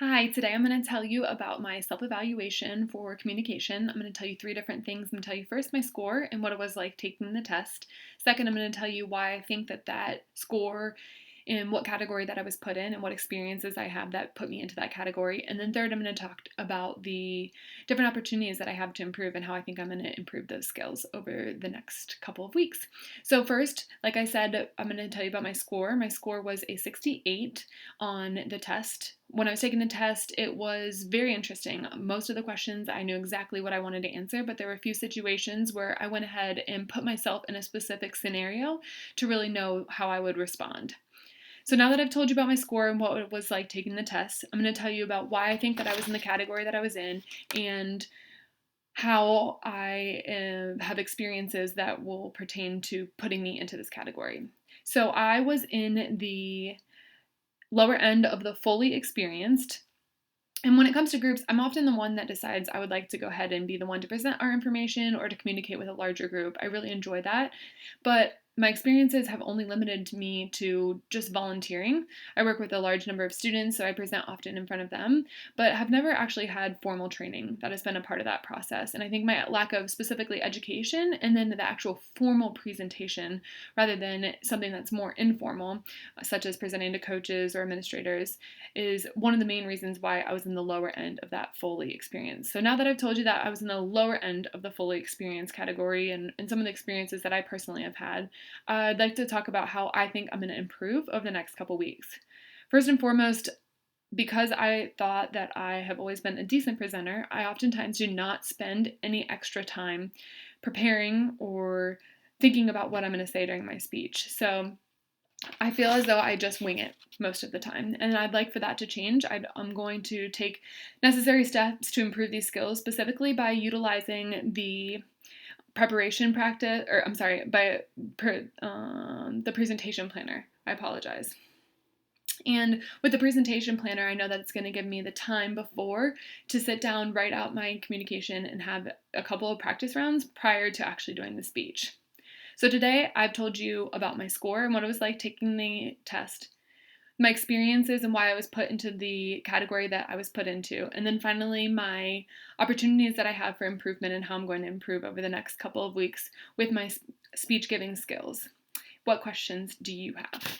Hi, today I'm going to tell you about my self-evaluation for communication. I'm going to tell you three different things. I'm going to tell you first my score and what it was like taking the test. Second, I'm going to tell you why I think that score and what category that I was put in and what experiences I have that put me into that category. And then third, I'm going to talk about the different opportunities that I have to improve and how I think I'm going to improve those skills over the next couple of weeks. So first, like I said, I'm going to tell you about my score. My score was a 68 on the test. When I was taking the test, it was very interesting. Most of the questions I knew exactly what I wanted to answer, but there were a few situations where I went ahead and put myself in a specific scenario to really know how I would respond. So now that I've told you about my score and what it was like taking the test, I'm going to tell you about why I think that I was in the category that I was in and how I have experiences that will pertain to putting me into this category. So I was in the lower end of the fully experienced. And when it comes to groups, I'm often the one that decides I would like to go ahead and be the one to present our information or to communicate with a larger group. I really enjoy that. But my experiences have only limited me to just volunteering. I work with a large number of students, so I present often in front of them, but have never actually had formal training that has been a part of that process. And I think my lack of specifically education and then the actual formal presentation rather than something that's more informal, such as presenting to coaches or administrators, is one of the main reasons why I was in the lower end of that fully experience. So now that I've told you that I was in the lower end of the fully experienced category and some of the experiences that I personally have had, I'd like to talk about how I think I'm going to improve over the next couple weeks. First and foremost, because I thought that I have always been a decent presenter, I oftentimes do not spend any extra time preparing or thinking about what I'm going to say during my speech. So I feel as though I just wing it most of the time, and I'd like for that to change. I'm going to take necessary steps to improve these skills, specifically by utilizing the preparation practice, or I'm sorry, the presentation planner. I apologize. And with the presentation planner, I know that it's going to give me the time before to sit down, write out my communication, and have a couple of practice rounds prior to actually doing the speech. So today I've told you about my score and what it was like taking the test, my experiences and why I was put into the category that I was put into, and then finally my opportunities that I have for improvement and how I'm going to improve over the next couple of weeks with my speech giving skills. What questions do you have?